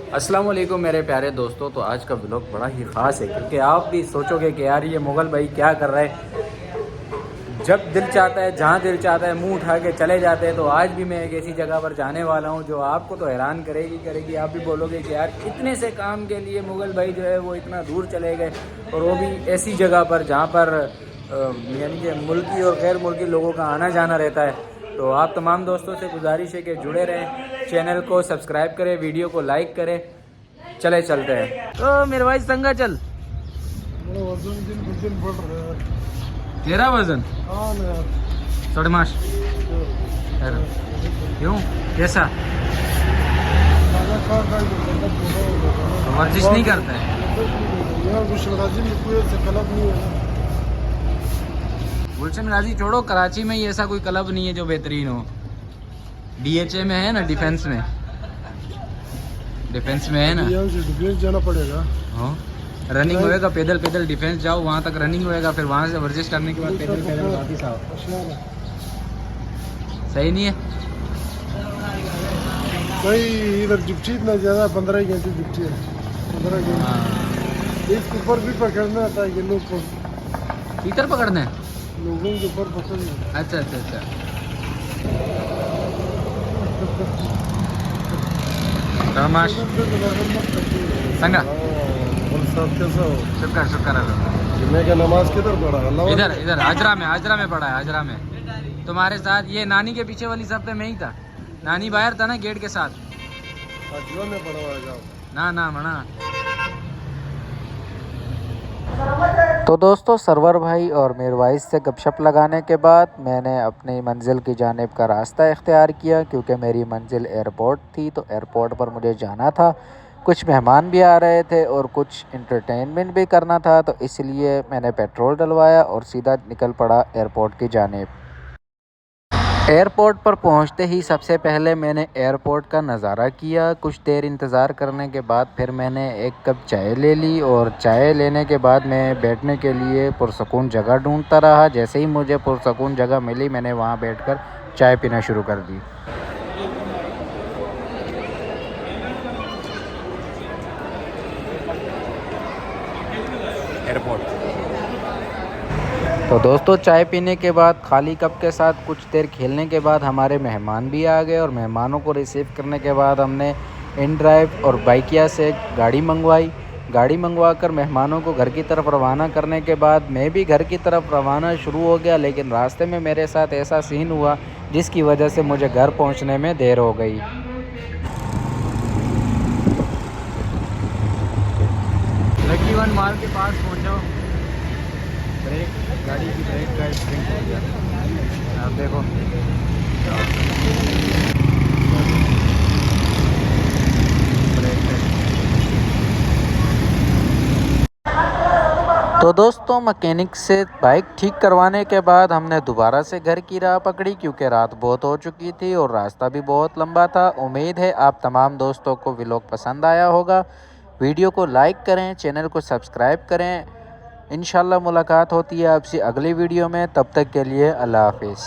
अस्सलाम वालेकुम मेरे प्यारे दोस्तों। तो आज का व्लॉग बड़ा ही ख़ास है क्योंकि आप भी सोचोगे कि यार ये मुग़ल भाई क्या कर रहे हैं। जब दिल चाहता है, जहाँ दिल चाहता है, मुंह उठा के चले जाते हैं। तो आज भी मैं एक ऐसी जगह पर जाने वाला हूँ जो आपको तो हैरान करेगी। आप भी बोलोगे कि यार इतने से काम के लिए मुग़ल भाई जो है वो इतना दूर चले गए, और वो भी ऐसी जगह पर जहाँ पर यानी कि मुल्की और गैर मुल्की लोगों का आना जाना रहता है। तो आप तमाम दोस्तों से गुजारिश है कि जुड़े रहें, चैनल को सब्सक्राइब करें, वीडियो को लाइक करें। चले चलते हैं। तो मेरे भाई संगा चल। मेरा वजन दिन ब दिन बढ़ रहा है। तेरा वजन हाँ ना यार। सड़माश क्यों कैसा? खाना खा खा के मतलब पूरा हो गया। तो वर्जिश नहीं करता है? यार गुशल गाजी में कोई ऐसा क्लब नहीं है ना। गुलशन गाजी छोड़ो, कराची में ही ऐसा कोई क्लब नहीं है जो बेहतरीन हो। डीएचए में है ना, डिफेंस में है ना। यहाँ से डिफेंस जाना पड़ेगा। हाँ, रनिंग होएगा, पैदल पैदल डिफेंस जाओ, वहाँ तक रनिंग होएगा, फिर वहाँ से वर्जिश करने के बाद पैदल पैदल वापस आओ। सही नहीं है? भाई इधर ड्यूटी इतना ज़्यादा 15 घंटे ड्यूटी है। 15 घंटे हाँ, एक ऊपर भी पकड़ना आता है कि लोग को, हीटर पकड़ना है। लोगों के ऊपर पकड़ना। अच्छा अच्छा अच्छा। तमाश संगा कैसा हो? शुक्र शुक्र अल्लाह। जुम्मे का नमाज किधर पढ़ा? अल्लाह इधर इधर हाजरा में पड़ा है, हाजरा में। तुम्हारे साथ ये नानी के पीछे वाली सब पे मैं ही था। नानी बाहर था ना गेट के साथ। अजवा में पढ़ा हुआ है जाओ। ना ना मना। तो दोस्तों, सरवर भाई और मीरवाइज से गपशप लगाने के बाद मैंने अपनी मंजिल की जानिब का रास्ता इख्तियार किया, क्योंकि मेरी मंजिल एयरपोर्ट थी। तो एयरपोर्ट पर मुझे जाना था, कुछ मेहमान भी आ रहे थे और कुछ इंटरटेनमेंट भी करना था। तो इसलिए मैंने पेट्रोल डलवाया और सीधा निकल पड़ा एयरपोर्ट की जानिब। एयरपोर्ट पर पहुंचते ही सबसे पहले मैंने एयरपोर्ट का नज़ारा किया। कुछ देर इंतज़ार करने के बाद फिर मैंने एक कप चाय ले ली, और चाय लेने के बाद मैं बैठने के लिए पुरसकून जगह ढूंढता रहा। जैसे ही मुझे पुरसकून जगह मिली, मैंने वहां बैठकर चाय पीना शुरू कर दी। एयरपोर्ट। तो दोस्तों, चाय पीने के बाद खाली कप के साथ कुछ देर खेलने के बाद हमारे मेहमान भी आ गए, और मेहमानों को रिसीव करने के बाद हमने इन ड्राइव और बाइकिया से गाड़ी मंगवाई। गाड़ी मंगवाकर मेहमानों को घर की तरफ रवाना करने के बाद मैं भी घर की तरफ रवाना शुरू हो गया। लेकिन रास्ते में मेरे साथ ऐसा सीन हुआ जिसकी वजह से मुझे घर पहुंचने में देर हो गई। लकी वन माल के पास पहुंचो। गाड़ी की ब्रेक का स्प्रिंग हो गया, आप देखो। तो दोस्तों, मैकेनिक से बाइक ठीक करवाने के बाद हमने दोबारा से घर की राह पकड़ी, क्योंकि रात बहुत हो चुकी थी और रास्ता भी बहुत लंबा था। उम्मीद है आप तमाम दोस्तों को व्लॉग पसंद आया होगा। वीडियो को लाइक करें, चैनल को सब्सक्राइब करें। इंशाल्लाह मुलाकात होती है आपसे अगली वीडियो में। तब तक के लिए अल्लाह हाफिज़।